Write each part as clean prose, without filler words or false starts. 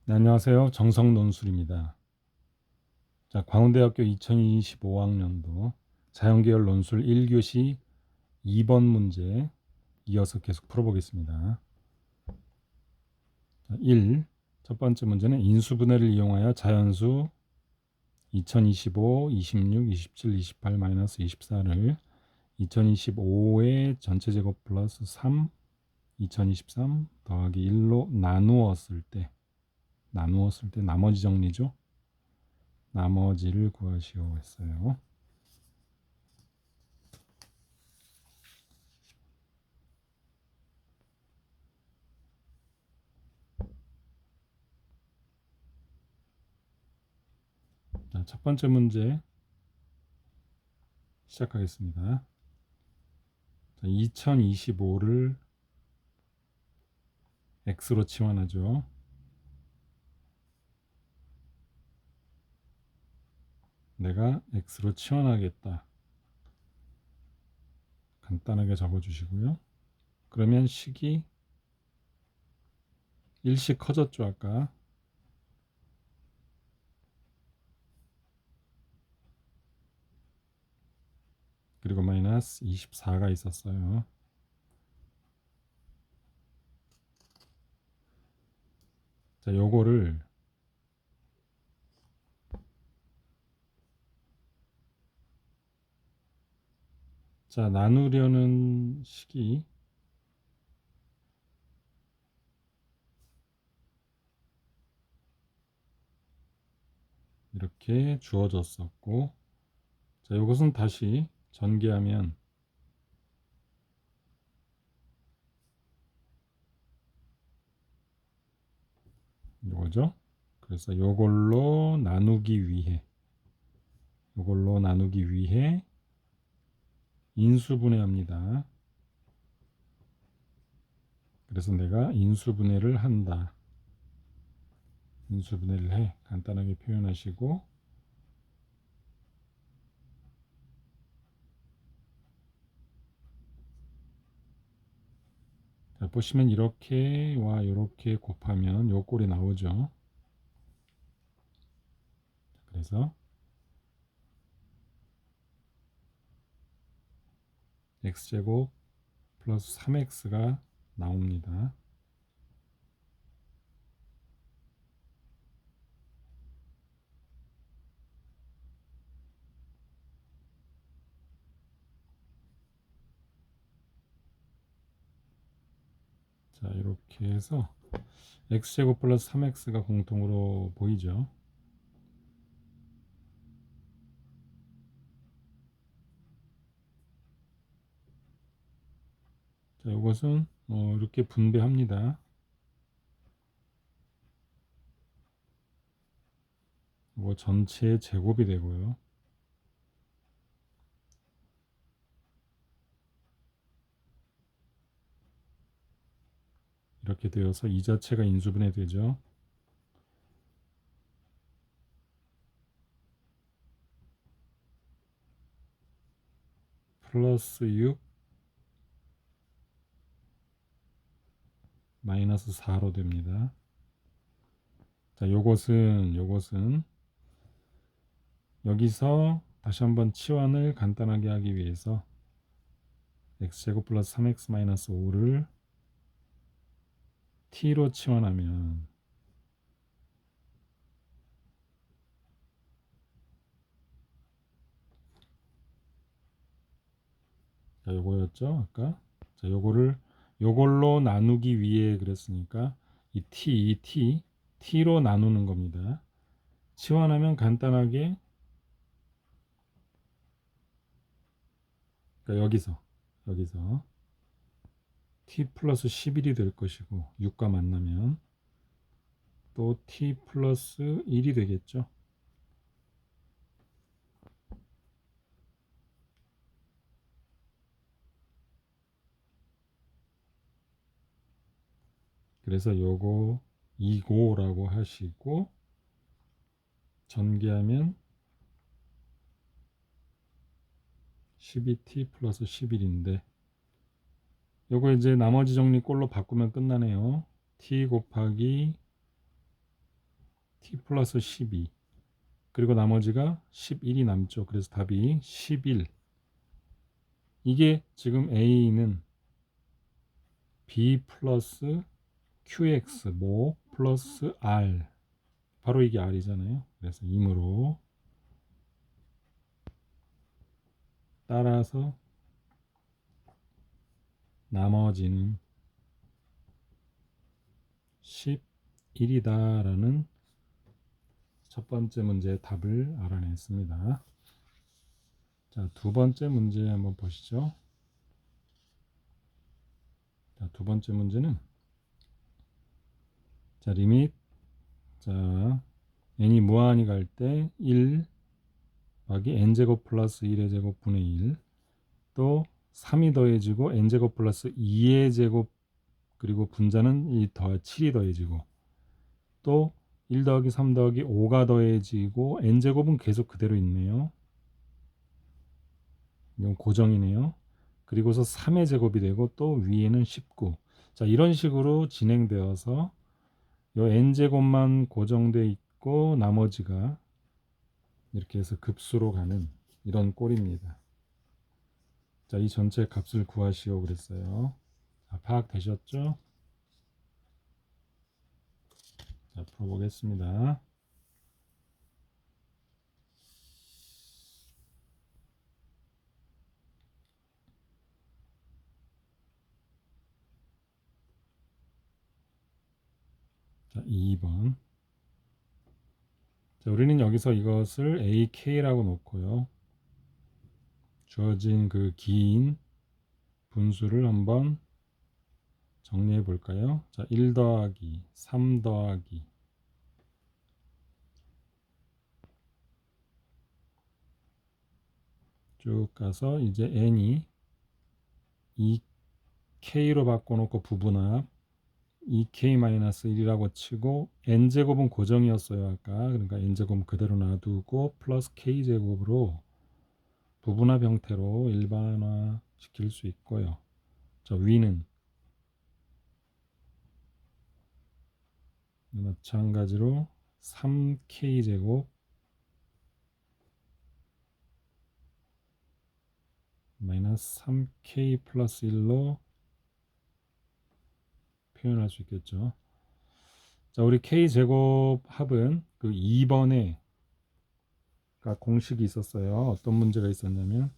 네, 안녕하세요. 정성논술입니다. 자, 광운대학교 2025학년도 자연계열 논술 1교시 2번 문제 이어서 계속 풀어보겠습니다. 자, 1. 첫 번째 문제는 인수분해를 이용하여 자연수 2025, 26, 27, 28-24를 2025의 전체 제곱 플러스 3, 2023 더하기 1로 나누었을 때 나머지 정리죠. 나머지를 구하시오 했어요. 자, 첫 번째 문제 시작하겠습니다. 2025를 x로 치환하죠. 내가 x로 치환하겠다. 간단하게 적어주시고요. 그러면 식이 일씩 커졌죠, 아까. 그리고 마이너스 24가 있었어요. 자, 요거를 자, 나누려는 식이 이렇게 주어졌었고, 자, 요것은 다시 전개하면 요거죠. 그래서 요걸로 나누기 위해 인수분해합니다. 그래서 내가 인수분해를 한다. 인수분해를 해. 간단하게 표현하시고, 자, 보시면 이렇게와 이렇게 곱하면 요 꼴이 나오죠. 그래서 x제곱 플러스 3x가 나옵니다. 자, 이렇게 해서 x제곱 플러스 3x가 공통으로 보이죠. 자, 이것은 이렇게 분배합니다. 이거 전체의 제곱이 되고요. 이렇게 되어서 이 자체가 인수분해 되죠. 플러스 6 마이너스 4로 됩니다. 자, 요것은 여기서 다시 한번 치환을 간단하게 하기 위해서 x제곱 플러스 3x 마이너스 5를 t로 치환하면 자, 요거였죠 아까. 자, 요걸로 나누기 위해 그랬으니까 이 t로 나누는 겁니다. 치환하면 간단하게, 그러니까 여기서 t 플러스 11이 될 것이고 6과 만나면 또 t 플러스 1이 되겠죠. 그래서 요거 2고라고 하시고 전개하면 12t 플러스 11인데 요거 이제 나머지 정리 꼴로 바꾸면 끝나네요. t 곱하기 t 플러스 12 그리고 나머지가 11이 남죠. 그래서 답이 11. 이게 지금 A는 B 플러스 QX 모 플러스 R 바로 이게 R이잖아요. 그래서 이므로 따라서 나머지는 11이다 라는 첫 번째 문제의 답을 알아냈습니다. 자, 두 번째 문제 한번 보시죠. 자, 두 번째 문제는 자, 리밋 자, n이 무한히 갈 때 1 더하기 n제곱 플러스 1의 제곱 분의 1 또 3이 더해지고 n제곱 플러스 2의 제곱 그리고 분자는 7이 더해지고 또 1 더하기 3 더하기 5가 더해지고 n제곱은 계속 그대로 있네요. 이건 고정이네요. 그리고서 3의 제곱이 되고 또 위에는 19. 자, 이런 식으로 진행되어서 요 n제곱만 고정돼 있고 나머지가 이렇게 해서 급수로 가는 이런 꼴입니다. 자, 이 전체 값을 구하시오 그랬어요. 자, 파악되셨죠? 자, 풀어보겠습니다. 자, 2번. 자, 우리는 여기서 이것을 AK라고 놓고요. 주어진 그 긴 분수를 한번 정리해 볼까요? 자, 1 더하기 3 더하기 쭉 가서 이제 n이 2k로 바꿔놓고 부분합 2k-1이라고 치고 n제곱은 고정이었어요 아까. 그러니까 n제곱은 그대로 놔두고 플러스 k제곱으로 부분합 형태로 일반화 시킬 수 있고요. 저 위는 마찬가지로 3k제곱 마이너스 3k 플러스 1로 표현할 수 있겠죠. 자, 우리 k제곱 합은 그 2번에 공식이 있었어요. 어떤 문제가 있었냐면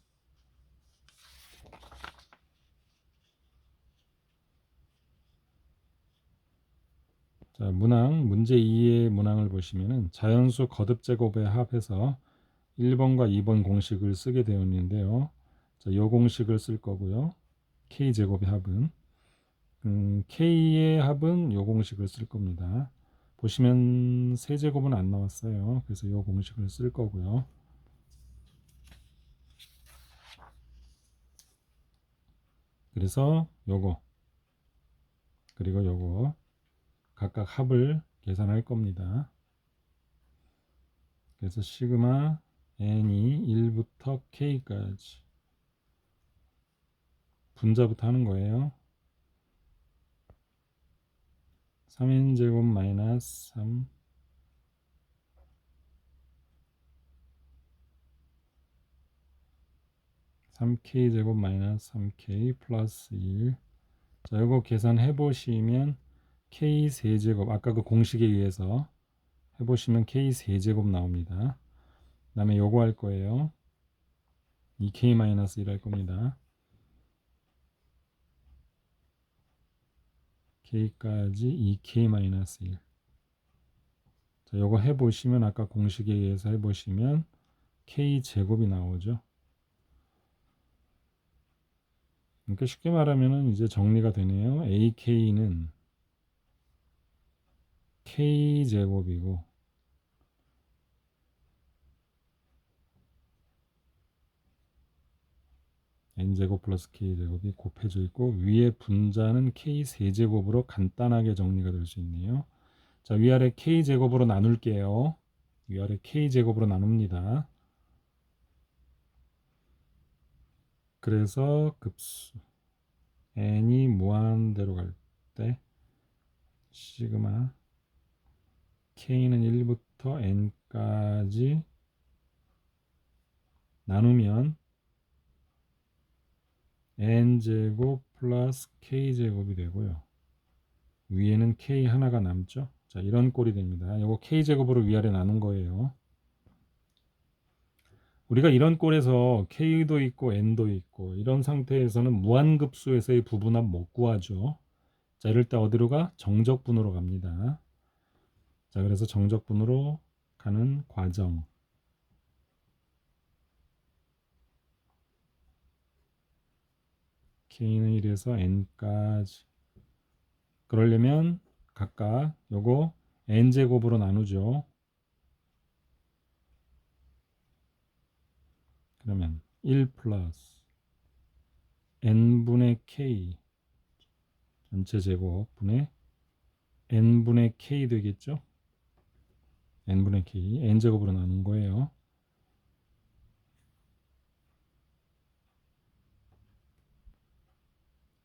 자, 문제 2의 문항을 보시면은 자연수 거듭제곱의 합해서 1번과 2번 공식을 쓰게 되어 있는데요. 자, 요 공식을 쓸 거고요. k제곱의 합은 k의 합은 요 공식을 쓸 겁니다. 보시면 세제곱은 안 나왔어요. 그래서 요 공식을 쓸 거고요. 그래서 요거 그리고 요거 각각 합을 계산할 겁니다. 그래서 시그마 n이 1부터 k까지 분자부터 하는 거예요. 3n제곱 마이너스 3 3k제곱 마이너스 3k 플러스 1. 자, 이거 계산해 보시면 k 세제곱 아까 그 공식에 의해서 해보시면 k 세제곱 나옵니다. 그 다음에 요거 할 거예요. 2k 마이너스 1 할 겁니다. k까지 2k 마이너스 1. 자, 요거 해보시면 아까 공식에 의해서 해보시면 k 제곱이 나오죠. 그러니까 쉽게 말하면 이제 정리가 되네요. ak는 k 제곱이고 n제곱 플러스 k제곱이 곱해져 있고 위에 분자는 k 세제곱으로 간단하게 정리가 될 수 있네요. 자, 위아래 k제곱으로 나눌게요. 위아래 k제곱으로 나눕니다. 그래서 급수 n이 무한대로 갈 때 시그마 k는 1부터 n까지 나누면 n제곱 플러스 k제곱이 되고요. 위에는 k 하나가 남죠. 자, 이런 꼴이 됩니다. 이거 k제곱으로 위아래 나눈 거예요. 우리가 이런 꼴에서 k도 있고 n도 있고 이런 상태에서는 무한급수에서의 부분합 못 구하죠. 자, 이럴 때 어디로 가? 정적분으로 갑니다. 자, 그래서 정적분으로 가는 과정. k는 1에서 n까지. 그러려면 각각 요거 n제곱으로 나누죠. 그러면 1 플러스 n분의 k 전체 제곱 분의 n분의 k 되겠죠? n분의 k n제곱으로 나눈 거예요.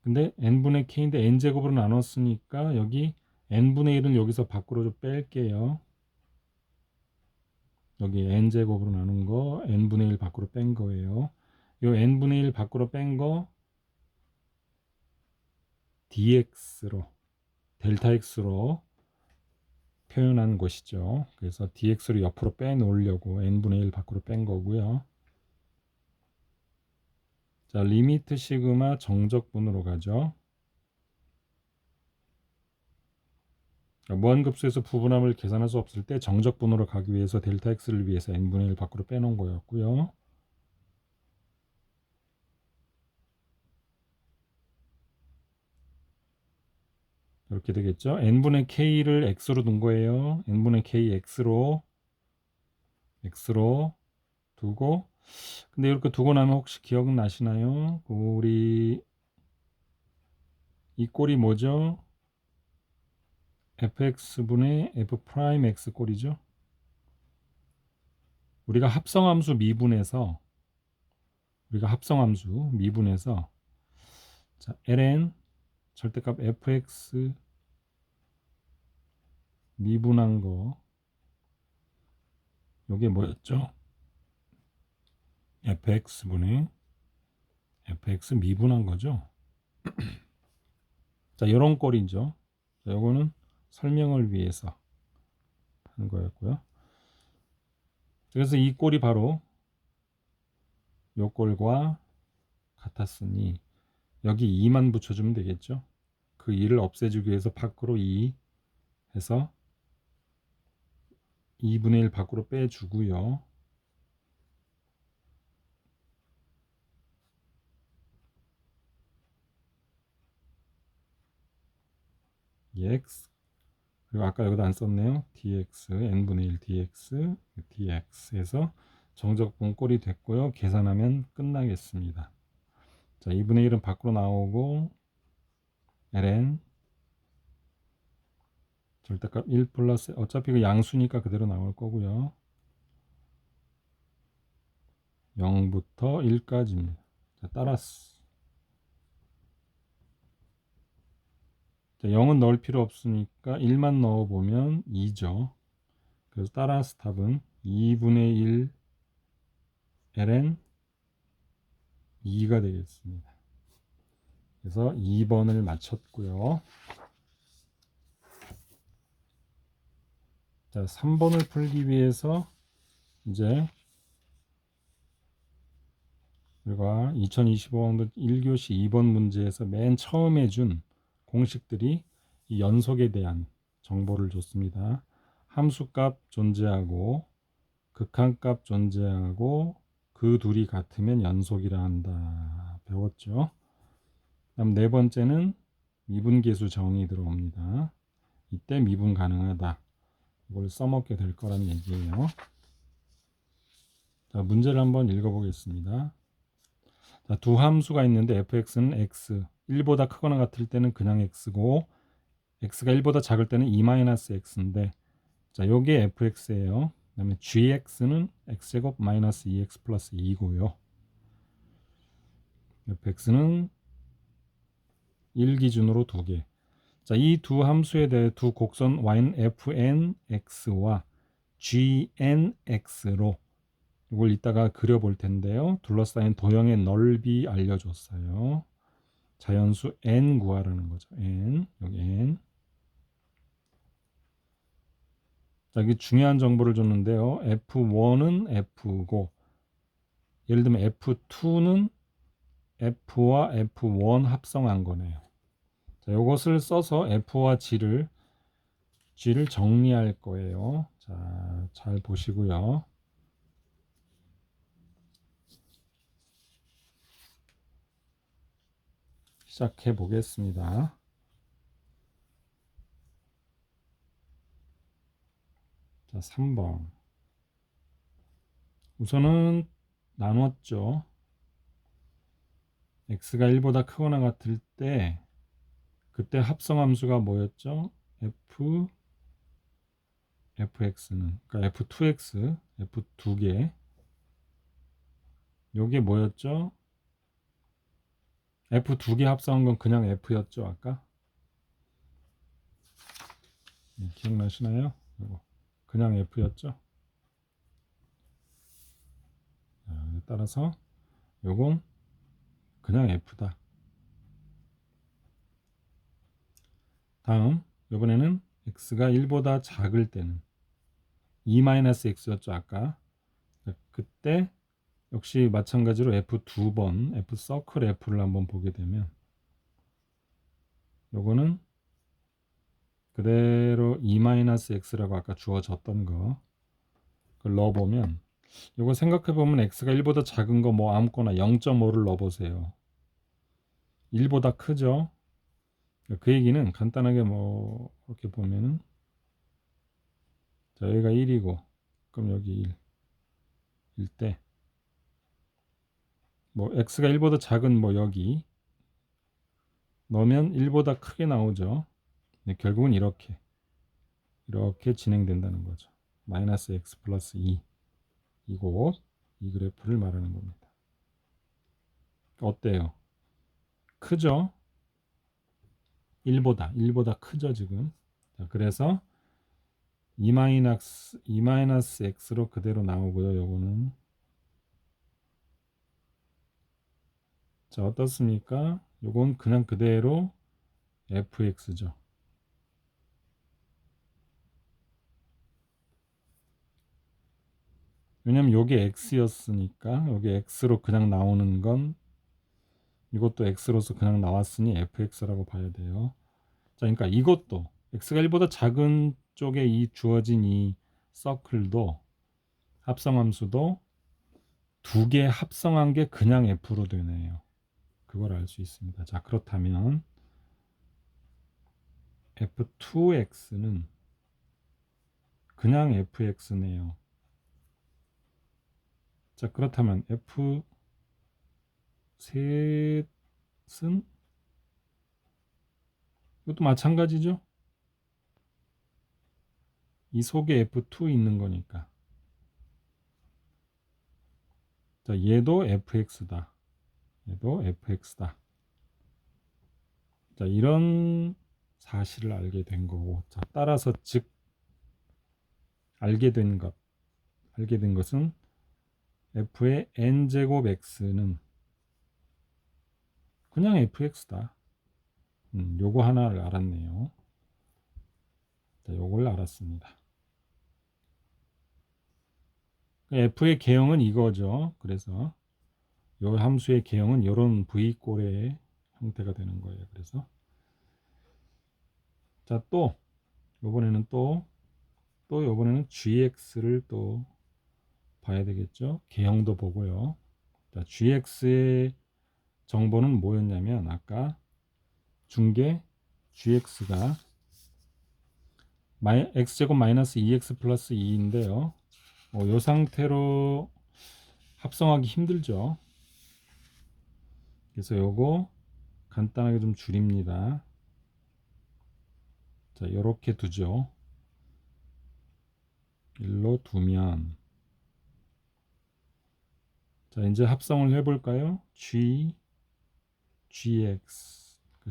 근데 n분의 k인데 n제곱으로 나눴으니까 여기 n분의 1은 여기서 밖으로 좀 뺄게요. 여기 n제곱으로 나눈 거 n분의 1 밖으로 뺀 거예요. 요 n분의 1 밖으로 뺀 거 dx로 델타 x로 표현한 것이죠. 그래서 dx를 옆으로 빼놓으려고 n분의 1 밖으로 뺀 거고요. 자, 리미트 시그마 정적분으로 가죠. 무한급수에서 부분함을 계산할 수 없을 때 정적분으로 가기 위해서 델타 x를 위해서 n분의 1 밖으로 빼놓은 거였고요. 이렇게 되겠죠. n분의 k를 x로 둔 거예요. n분의 k x로 두고, 근데 이렇게 두고 나면 혹시 기억나시나요? 우리 이 꼴이 뭐죠? fx분의 f'x 꼴이죠. 우리가 합성함수 미분해서 자, ln 절대값 fx 미분한 거 요게 뭐였죠? fx분의 fx 미분한 거죠. 자, 요런 꼴이죠. 자, 요거는 설명을 위해서 하는 거였고요. 그래서 이 꼴이 바로 요 꼴과 같았으니 여기 2만 붙여주면 되겠죠. 그 2를 없애주기 위해서 밖으로 2 해서 2분의 1 밖으로 빼주고요. x 그리고 아까 여기도 안 썼네요. dx n분의 1 dx 해서 정적분 꼴이 됐고요. 계산하면 끝나겠습니다. 자, 2분의 1은 밖으로 나오고 ln 절대값 1 플러스 어차피 그 양수니까 그대로 나올 거고요. 0부터 1까지입니다. 자, 따라서 자, 0은 넣을 필요 없으니까 1만 넣어보면 2죠. 그래서 따라서 답은 2분의 1 ln 2가 되겠습니다. 그래서 2번을 맞췄고요. 자, 3번을 풀기 위해서 이제 우리가 2025학년 1교시 2번 문제에서 맨 처음에 준 공식들이 이 연속에 대한 정보를 줬습니다. 함수값 존재하고 극한값 존재하고 그 둘이 같으면 연속이라 한다. 배웠죠? 그다음 네 번째는 미분계수 정의 들어옵니다. 이때 미분 가능하다. 이걸 써먹게 될 거라는 얘기예요. 자, 문제를 한번 읽어보겠습니다. 자, 두 함수가 있는데 fx는 x 1보다 크거나 같을 때는 그냥 x고 x가 1보다 작을 때는 2-x인데 자, 요게 fx예요. 그 다음에 gx는 x제곱 마이너스 2x 플러스 2고요. fx는 1 기준으로 2개. 자, 이 두 함수에 대해 두 곡선 y는 fnx와 gnx로 이걸 이따가 그려볼 텐데요. 둘러싸인 도형의 넓이 알려줬어요. 자연수 n 구하라는 거죠. n, 여기 n. 자, 여기 중요한 정보를 줬는데요. F1은 F고, 예를 들면 F2는 F와 F1 합성한 거네요. 자, 이것을 써서 F와 G를 정리할 거예요. 자, 잘 보시고요. 시작해 보겠습니다. 자, 3번. 우선은 나눴죠. x가 1보다 크거나 같을 때 그때 합성함수가 뭐였죠? fx는 그러니까 f2x, f2개. 요게 뭐였죠? f2개 합성한 건 그냥 f였죠, 아까? 네, 기억나시나요? 요거 그냥 f였죠? 자, 따라서 요건 그냥 f다. 다음, 이번에는 x가 1보다 작을 때는 2-x였죠, 아까. 그때 역시 마찬가지로 f2번, f 서클 f를 한번 보게 되면 요거는 그대로 2-x라고 아까 주어졌던 거 그걸 넣어보면, 요거 생각해보면 x가 1보다 작은 거 뭐 아무거나 0.5를 넣어보세요. 1보다 크죠? 그 얘기는 간단하게 뭐 이렇게 보면은, 자, 여기가 1이고 그럼 여기 1일 때 뭐 x가 1보다 작은 뭐 여기 넣으면 1보다 크게 나오죠. 네, 결국은 이렇게 진행된다는 거죠. 마이너스 x 플러스 2 이곳 이 그래프를 말하는 겁니다. 어때요? 크죠? 1보다 크죠 지금. 자, 그래서 2-x로 그대로 나오고요. 요거는 자, 어떻습니까? 요건 그냥 그대로 fx죠. 왜냐면 요게 x였으니까 요게 x로 그냥 나오는 건 이것도 x로서 그냥 나왔으니 fx라고 봐야 돼요. 자, 그러니까 이것도 x가 1보다 작은 쪽에 이 주어진 이 서클도 합성함수도 두 개 합성한 게 그냥 f로 되네요. 그걸 알 수 있습니다. 자, 그렇다면 f2x는 그냥 fx네요. 자, 그렇다면 f3은 이것도 마찬가지죠. 이 속에 f2 있는 거니까. 자, 얘도 fx다. 얘도 fx다. 자, 이런 사실을 알게 된 거고, 자, 따라서 즉 알게 된 것은 f의 n제곱 x는 그냥 fx다. 요거 하나를 알았네요. 자, 요걸 알았습니다. f의 개형은 이거죠. 그래서 요 함수의 개형은 이런 V꼴의 형태가 되는 거예요. 그래서 자, 또 요번에는 또 요번에는 gx를 또 봐야 되겠죠. 개형도 보고요. 자, gx의 정보는 뭐였냐면 아까 중계 gx가 x제곱 마이너스 2x 플러스 2인데요. 이 상태로 합성하기 힘들죠. 그래서 요거 간단하게 좀 줄입니다. 자, 이렇게 두죠. 일로 두면 자, 이제 합성을 해볼까요? gx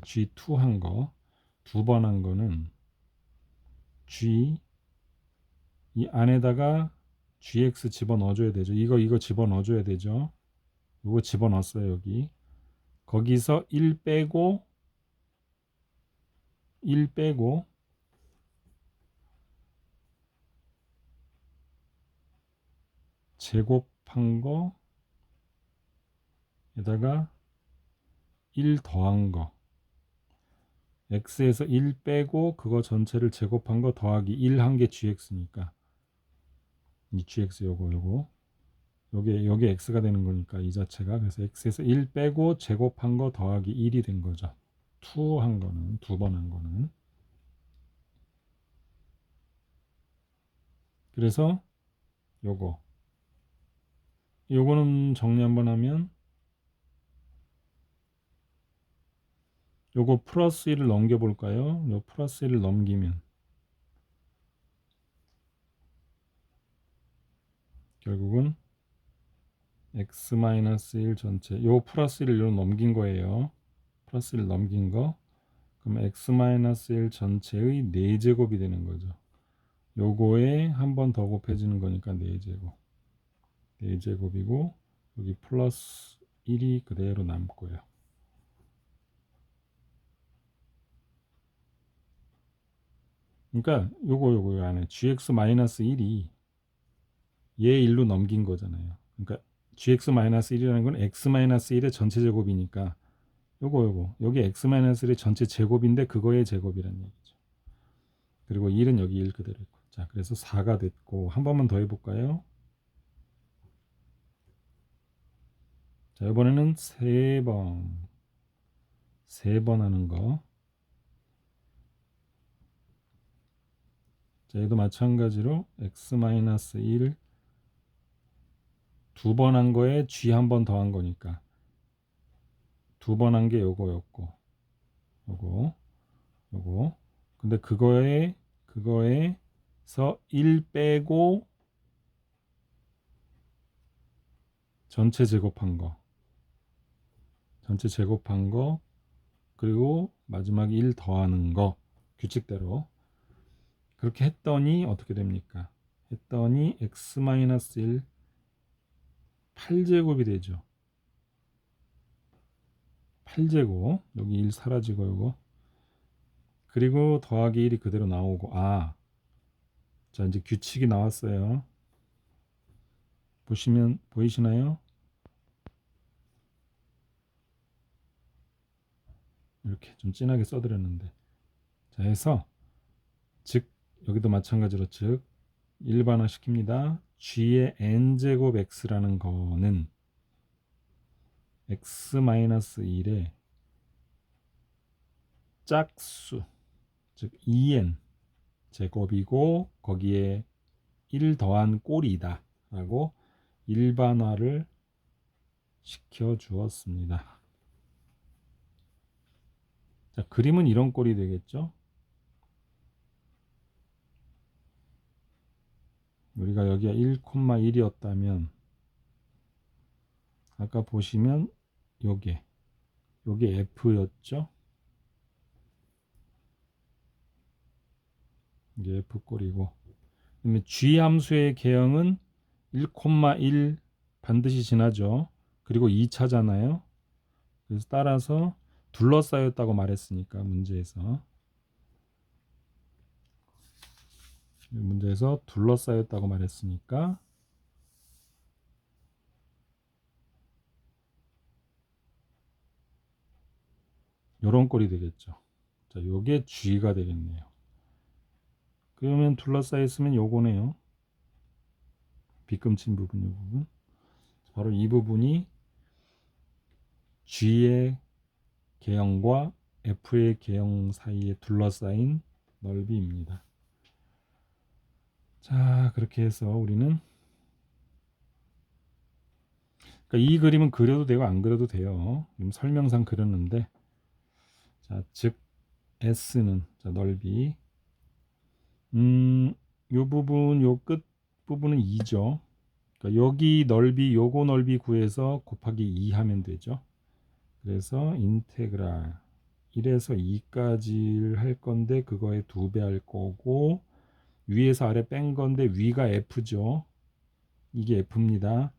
G2 한 거 두 번 한 거는 g 이 안에다가 gx 집어넣어줘야 되죠. 이거 집어넣어줘야 되죠. 이거 집어넣었어요. 여기 거기서 1 빼고 제곱한 거에다가 1 더한 거 x에서 1 빼고 그거 전체를 제곱한 거 더하기 1 한 게 gx니까 이 gx 요게 x가 되는 거니까 이 자체가 그래서 x에서 1 빼고 제곱한 거 더하기 1이 된 거죠. 2 한 거는 두 번 한 거는 그래서 요거는 정리 한번 하면 요거 플러스 1을 넘겨 볼까요? 요 플러스 1을 넘기면 결국은 x-1 전체 요 플러스 1을 요 넘긴 거예요. 플러스 1을 넘긴 거 그럼 x-1 전체의 4제곱이 되는 거죠. 요거에 한 번 더 곱해지는 거니까 4제곱 4제곱이고 여기 플러스 1이 그대로 남고요. 그러니까 요거 안에 gx-1이 얘 1로 넘긴 거잖아요. 그러니까 gx-1이라는 건 x-1의 전체 제곱이니까 여기 x-1의 전체 제곱인데 그거의 제곱이라는 얘기죠. 그리고 1은 여기 1 그대로 있고. 자, 그래서 4가 됐고 한 번만 더 해볼까요? 자, 이번에는 3번 하는 거. 자, 얘도 마찬가지로 x-1 두 번 한 거에 g 한 번 더 한 거니까 두 번 한 게 요거였고 요거 근데 그거에서 1 빼고 전체 제곱한 거 그리고 마지막에 1 더하는 거 규칙대로 그렇게 했더니 어떻게 됩니까? 했더니 x-1 8제곱이 되죠. 8제곱 여기 1 사라지고 요거 그리고 더하기 1이 그대로 나오고 자 이제 규칙이 나왔어요. 보이시나요? 이렇게 좀 진하게 써드렸는데 자 해서 즉 여기도 마찬가지로 즉 일반화 시킵니다. g의 n제곱 x라는 거는 x-1의 짝수 즉 2n 제곱이고 거기에 1 더한 꼴이다 라고 일반화를 시켜 주었습니다. 자, 그림은 이런 꼴이 되겠죠. 우리가 여기가 1,1이었다면 아까 보시면 요게 F였죠. 이게 F꼴이고 그다음에 G 함수의 개형은 1,1 반드시 지나죠. 그리고 2차잖아요. 그래서 따라서 둘러싸였다고 말했으니까 문제에서 둘러싸였다고 말했으니까 요런 꼴이 되겠죠. 자, 요게 G가 되겠네요. 그러면 둘러싸였으면 요거네요. 빗금친 부분 이 부분. 바로 이 부분이 G의 개형과 F의 개형 사이에 둘러싸인 넓이입니다. 자, 그렇게 해서 우리는 그러니까 이 그림은 그려도 되고 안 그려도 돼요. 설명상 그렸는데 자, 즉 S는 자, 넓이 요 부분 요 끝 부분은 2죠. 그러니까 여기 넓이 요거 넓이 구해서 곱하기 2 하면 되죠. 그래서 인테그랄 1에서 2까지를 할 건데 그거에 2배 할 거고, 위에서 아래 뺀 건데 위가 F죠. 이게 F입니다.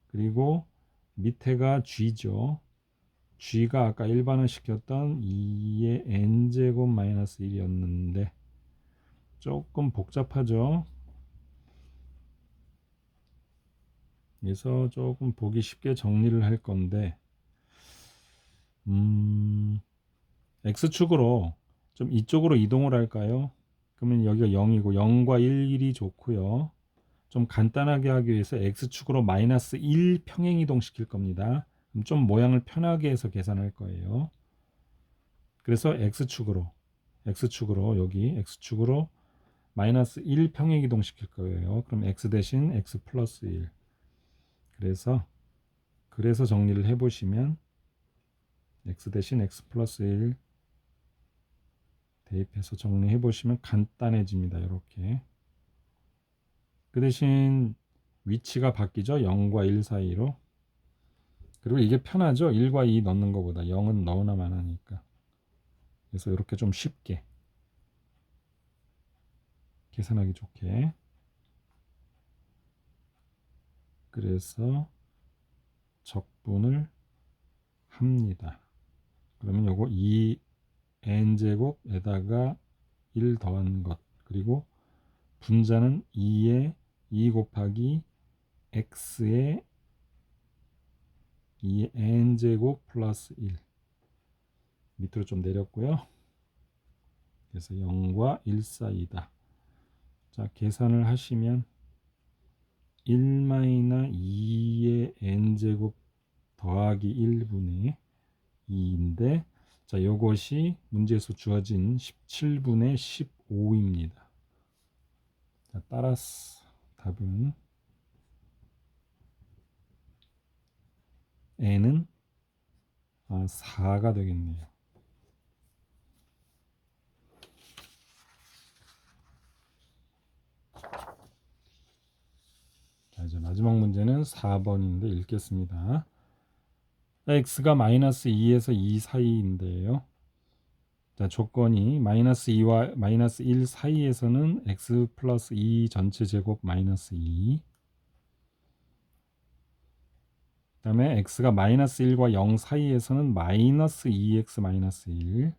그리고 밑에가 G죠. G가 아까 일반화 시켰던 2의 n제곱 마이너스 1이었는데 조금 복잡하죠. 그래서 조금 보기 쉽게 정리를 할 건데, X축으로 좀 이쪽으로 이동을 할까요? 그러면 여기가 0이고 0과 1이 좋고요. 좀 간단하게 하기 위해서 X축으로 마이너스 1 평행 이동시킬 겁니다. 그럼 좀 모양을 편하게 해서 계산할 거예요. 그래서 X축으로 여기 X축으로 마이너스 1 평행 이동시킬 거예요. 그럼 X 대신 X 플러스 1. 그래서 정리를 해보시면 X 대신 X 플러스 1 대입해서 정리해보시면 간단해집니다. 이렇게. 그 대신 위치가 바뀌죠. 0과 1 사이로. 그리고 이게 편하죠. 1과 2 넣는 것보다 0은 너무나만 하니까. 그래서 이렇게 좀 쉽게 계산하기 좋게. 그래서 적분을 합니다. 그러면 요거 2n제곱에다가 1 더한 것, 그리고 분자는 2에 2 곱하기 x에 2의 n제곱 플러스 1 밑으로 좀 내렸고요. 그래서 0과 1 사이다. 자, 계산을 하시면 1-2의 n제곱 더하기 1분의 2인데, 자, 요것이 문제에서 주어진 17분의 15입니다. 자, 따라서 답은 n은 4가 되겠네요. 자, 이제 마지막 문제는 4번인데 읽겠습니다. x가 마이너스 2에서 2 사이인데요. 자, 조건이 마이너스 2와 마이너스 1 사이에서는 x 플러스 2 전체 제곱 마이너스 2. 그 다음에 x가 마이너스 1과 0 사이에서는 마이너스 2x 마이너스 1.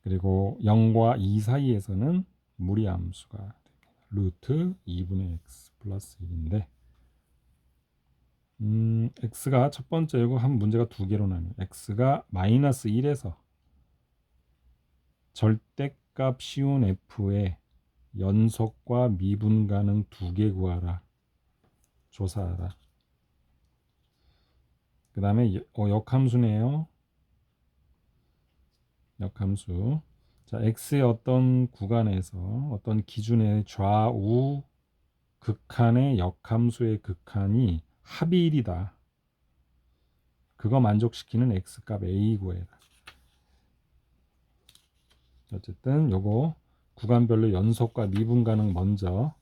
그리고 0과 2 사이에서는 무리함수가 됩니다. 루트 2분의 x 플러스 1인데, x가 첫 번째고 한 문제가 두 개로 나뉘어요. x가 마이너스 1에서 절대값 쉬운 f의 연속과 미분 가능 두 개 구하라. 조사하라. 그 다음에 역함수네요. 역함수. 자, x의 어떤 구간에서 어떤 기준의 좌우 극한의 역함수의 극한이 합이 1이다. 그거 만족시키는 x값 a 구해라. 어쨌든 요거 구간별로 연속과 미분 가능 먼저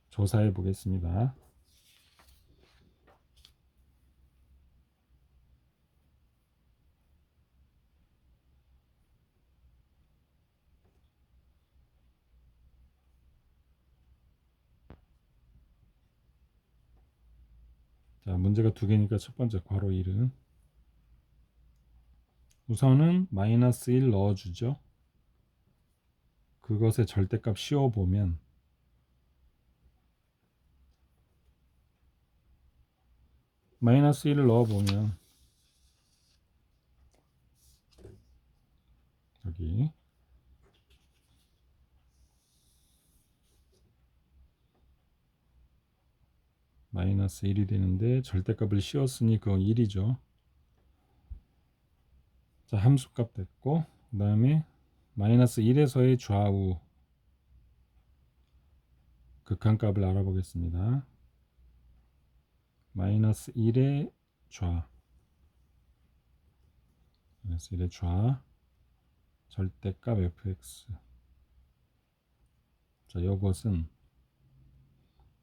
조사해 보겠습니다. 자, 문제가 두 개니까 첫 번째 괄호 1은 우선은 마이너스 1 넣어주죠. 그것의 절대값 씌워보면 마이너스 1을 넣어보면 여기 마이너스 1이 되는데 절대값을 씌웠으니 그건 1이죠. 자, 함수값 됐고, 그 다음에 마이너스 1에서의 좌우 극한값을 알아보겠습니다. 마이너스 1의 좌, 마이너스 1의 좌 절대값 fx. 자, 이것은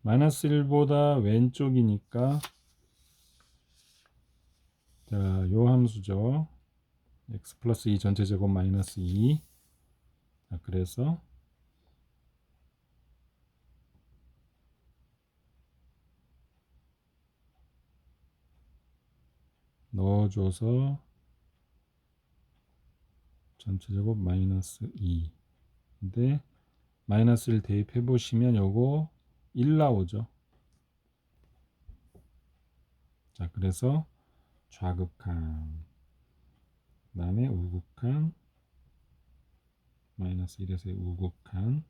마이너스 1보다 왼쪽이니까, 자, 요 함수죠. x 플러스 2 전체 제곱 마이너스 2. 자, 그래서 넣어줘서 전체 제곱 마이너스 2. 근데 마이너스 1 대입해 보시면 요거 1 나오죠. 자, 그래서 좌극한 그다음에 우극한 마이너스 1에서의 우극한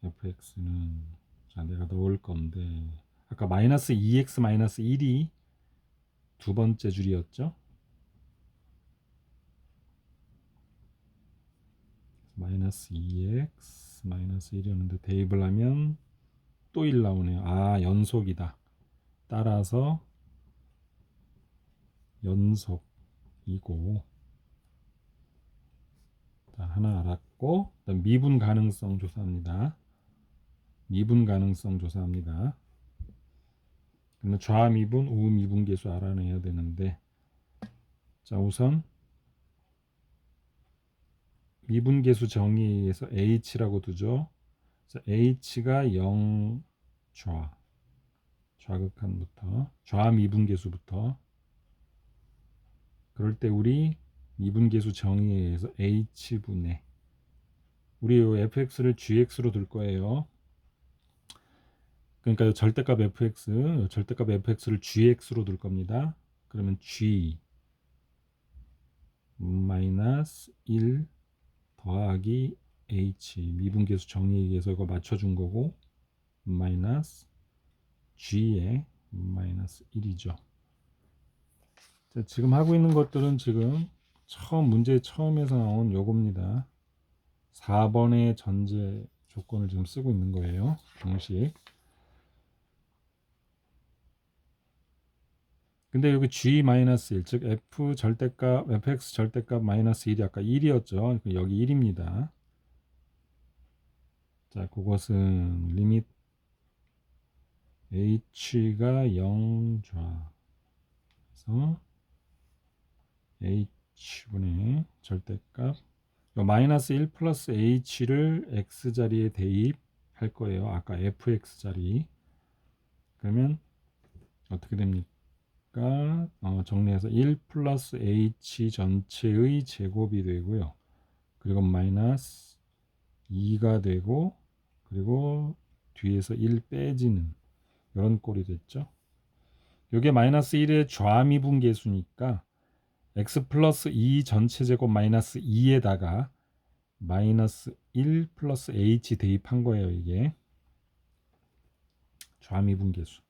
fx는 자, 내가 넣을 건데 아까 마이너스 2x 마이너스 1이 두 번째 줄이었죠. 마이너스 2x 마이너스 1이었는데 대입을 하면 또 1 나오네요. 아, 연속이다. 따라서 연속이고, 자, 하나 알았고, 그다음 미분 가능성 조사합니다. 미분 가능성 조사합니다. 그러면 좌미분, 우미분 계수 알아내야 되는데, 자, 우선 미분 계수 정의에서 h라고 두죠. 자, h가 0 좌극한부터 좌미분 계수부터. 그럴 때 우리 미분계수 정의에 의해서 h분의 우리 요 fx를 gx로 둘 거예요. 그러니까 요 절대값 fx를 gx로 둘 겁니다. 그러면 g 마이너스 1 더하기 h 미분계수 정의에 의해서 이거 맞춰준 거고 마이너스 g의 마이너스 1이죠. 자, 지금 하고 있는 것들은 지금 문제 처음에서 나온 요겁니다. 4번의 전제 조건을 지금 쓰고 있는 거예요. 공식. 근데 여기 g-1, 즉 f 절대값, fx 절대값 마이너스 1이 아까 1이었죠. 여기 1입니다. 자, 그것은 리밋 h가 0 좌. 그래서 h분의 절대값 마이너스 1 플러스 h를 x자리에 대입할 거예요. 아까 fx자리. 그러면 어떻게 됩니까? 정리해서 1 플러스 h 전체의 제곱이 되고요. 그리고 마이너스 2가 되고 그리고 뒤에서 1 빼지는 이런 꼴이 됐죠. 이게 마이너스 1의 좌미분계수니까 x 플러스 2 전체 제곱 마이너스 2에다가 마이너스 1 플러스 h 대입한 거예요. 이게 좌미분계수.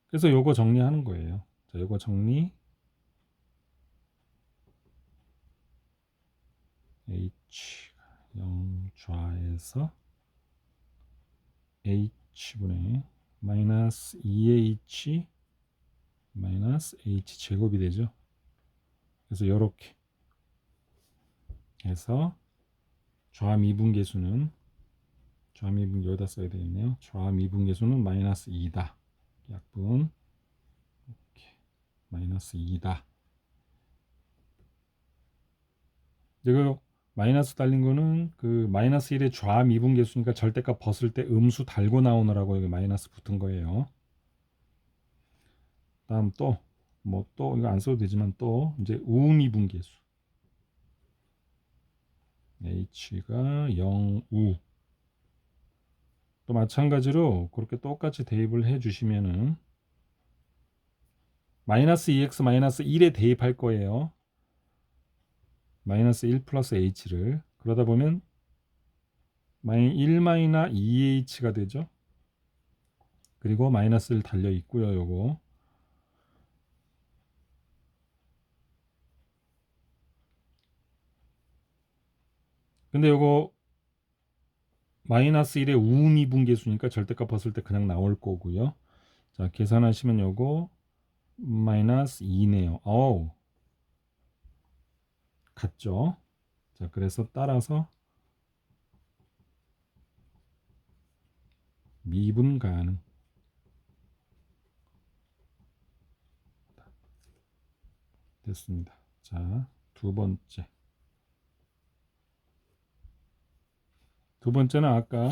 그래서 요거 정리하는 거예요. 자, 요거 정리 h 0 좌에서 h분의 마이너스 2h 마이너스 h 제곱이 되죠. 그래서 이렇게 해서 좌미분계수는 여기다 써야 되겠네요. 좌미분계수는 마이너스 2다. 약분 이렇게 마이너스 2다. 이거 마이너스 달린 거는 그 마이너스 1의 좌미분계수니까 절대값 벗을 때 음수 달고 나오느라고 여기 마이너스 붙은 거예요. 다음 또 이거 안 써도 되지만 또 이제 우미분계수 h가 0우 또 마찬가지로 그렇게 똑같이 대입을 해 주시면은 마이너스 2x 마이너스 1에 대입할 거예요. 마이너스 1 플러스 h를 그러다 보면 1 마이너 2h가 되죠. 그리고 마이너스를 달려 있고요. 요거 근데 요거 마이너스 1의 우미분계수니까 절대값 벗을 때 그냥 나올 거고요. 자, 계산하시면 요거 마이너스 2네요. 어우, 같죠? 자, 그래서 따라서 미분 가능. 됐습니다. 자, 두 번째는 아까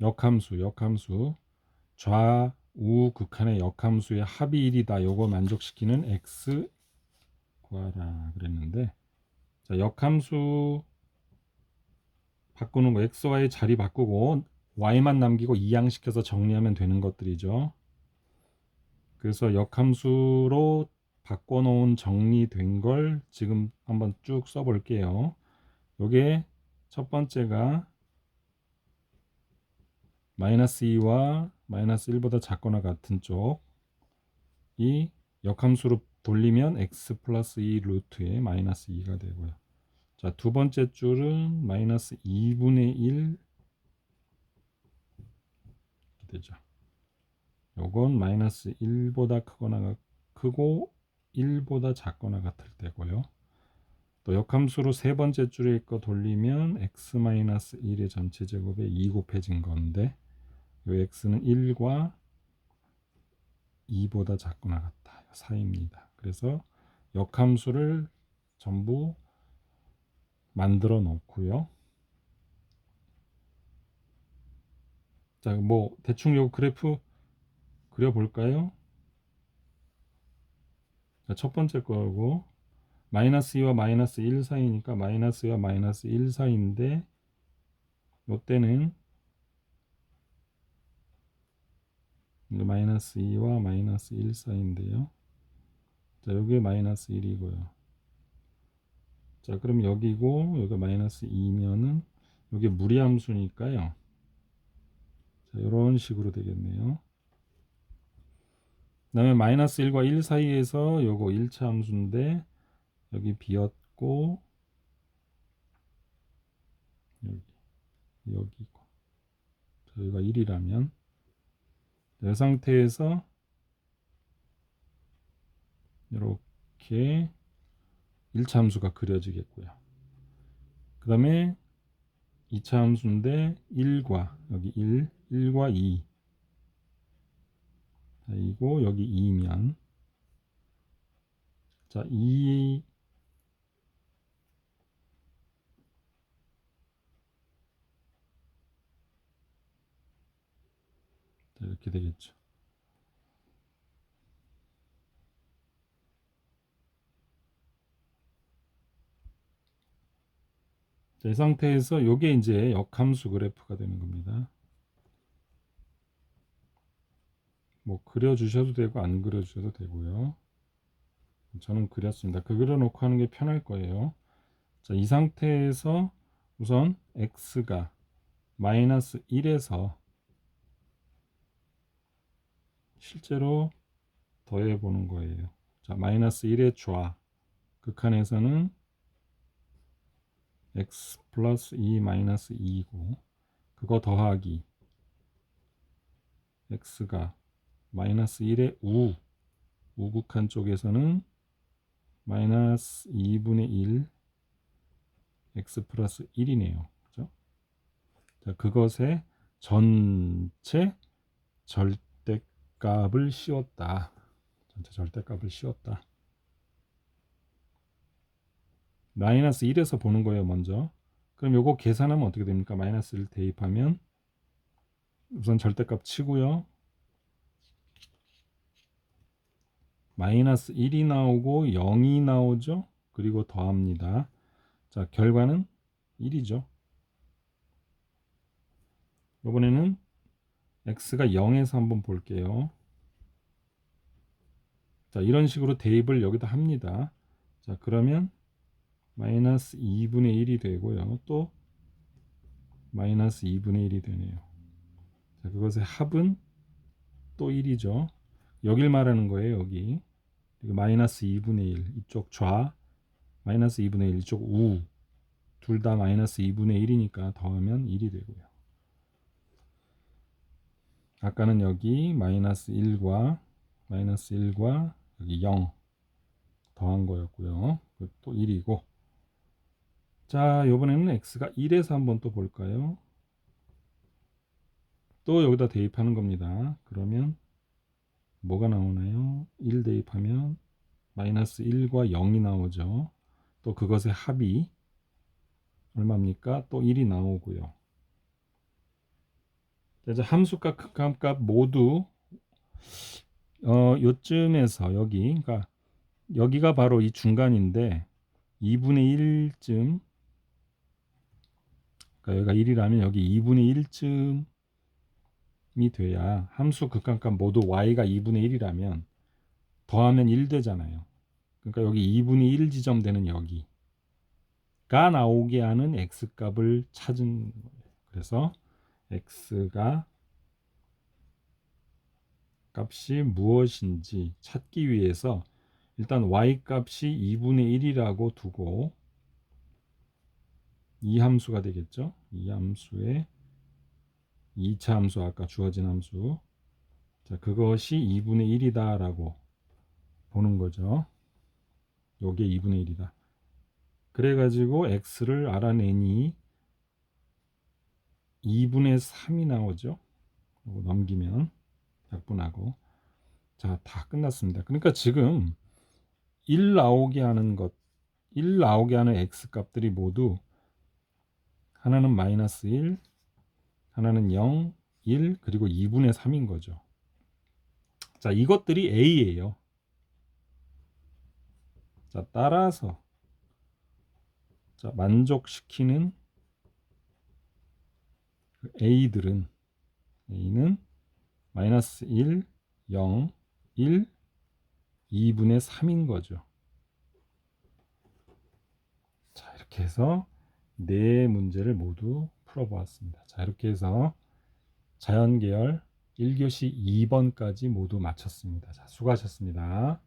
역함수 좌우 극한의 역함수의 합이 1이다. 요거 만족시키는 x 구하라 그랬는데, 자, 역함수 바꾸는 거 xy 자리 바꾸고 y만 남기고 이항시켜서 정리하면 되는 것들이죠. 그래서 역함수로 바꿔놓은 정리된 걸 지금 한번 쭉 써볼게요. 요게 첫 번째가 마이너스 2와 마이너스 1보다 작거나 같은 쪽이 역함수로 돌리면 x 플러스 2 루트에 마이너스 2가 되고요. 자, 두 번째 줄은 마이너스 2분의 1 되죠. 요건 마이너스 1보다 크고 1보다 작거나 같을 때고요. 또 역함수로 세 번째 줄에 거 돌리면 x-1의 전체 제곱에 2 곱해진 건데, 요 x는 1과 2보다 작거나 같다. 사이입니다. 그래서 역함수를 전부 만들어 놓고요. 자, 뭐 대충 요 그래프 그려 볼까요? 자, 첫 번째 거고 마이너스 2와 마이너스 1 사이니까 마이너스와 마이너스 1 사이인데, 요때는 마이너스 2와 마이너스 1 사이인데요. 자, 여기 마이너스 1이고요. 자, 그럼 여기고 여기 마이너스 2면은 여기 무리함수니까요. 자, 이런 식으로 되겠네요. 그 다음에 마이너스 1과 1 사이에서 요거 1차 함수인데 여기 비었고 여기고, 자, 여기가 1이라면 이 상태에서 이렇게 1차 함수가 그려지겠고요. 그 다음에 2차 함수인데 1과 여기 1과 2 이고 여기 2면, 자, 2 이렇게 되겠죠. 자, 이 상태에서 요게 이제 역함수 그래프가 되는 겁니다. 뭐 그려주셔도 되고 안 그려주셔도 되고요. 저는 그렸습니다. 그 그려놓고 하는 게 편할 거예요. 자, 이 상태에서 우선 x가 마이너스 1에서 실제로 더해 보는 거예요. 자, 마이너스 1의 좌 극한에서는 x 플러스 2 마이너스 2고, 그거 더하기 x가 마이너스 1의 우극한 쪽에서는 마이너스 2분의 1 x 플러스 1이네요. 그죠? 자, 그것의 전체 절대값을 씌웠다. 전체 절대값을 씌웠다. 마이너스 1에서 보는 거예요, 먼저. 그럼 요거 계산하면 어떻게 됩니까? 마이너스 1 대입하면 우선 절대값 치고요. 마이너스 1이 나오고 0이 나오죠. 그리고 더합니다. 자, 결과는 1이죠. 이번에는 x가 0에서 한번 볼게요. 자, 이런 식으로 대입을 여기다 합니다. 자, 그러면 마이너스 2분의 1이 되고요. 또 마이너스 2분의 1이 되네요. 자, 그것의 합은 또 1이죠. 여길 말하는 거예요, 여기. 그리고 마이너스 2분의 1, 이쪽 좌, 마이너스 2분의 1, 이쪽 우. 둘 다 마이너스 2분의 1이니까 더하면 1이 되고요. 아까는 여기 마이너스 1과 여기 0 더한 거였고요. 또 1이고. 자, 이번에는 x가 1에서 한번 또 볼까요? 또 여기다 대입하는 겁니다. 그러면 뭐가 나오나요? 1 대입하면 마이너스 1과 0이 나오죠. 또 그것의 합이 얼마입니까? 또 1이 나오고요. 이제 함수값, 극한값 모두 요쯤에서 여기, 그러니까 여기가 바로 이 중간인데 2분의 1쯤, 그러니까 여기가 1이라면 여기 2분의 1쯤이 돼야 함수 극한값 모두 y가 2분의 1이라면 더하면 1 되잖아요. 그러니까 여기 2분의 1 지점되는 여기가 나오게 하는 x값을 찾은 거예요. 그래서 x가 값이 무엇인지 찾기 위해서 일단 y 값이 2분의 1이라고 두고 이 함수가 되겠죠. 이 함수의 2차 함수, 아까 주어진 함수, 자, 그것이 2분의 1이다 라고 보는 거죠. 요게 2분의 1이다. 그래가지고 x를 알아내니 2분의 3이 나오죠. 요거 넘기면 약분하고, 자, 다 끝났습니다. 그러니까 지금 1 나오게 하는 것, 1 나오게 하는 x 값들이 모두 하나는 마이너스 1, 하나는 0, 1, 그리고 2분의 3인 거죠. 자, 이것들이 a예요. 자, 따라서 자, 만족시키는 a는 마이너스 1, 0, 1, 2분의 3인 거죠. 자, 이렇게 해서 네 문제를 모두 풀어보았습니다. 자, 이렇게 해서 자연계열 1교시 2번까지 모두 마쳤습니다. 자, 수고하셨습니다.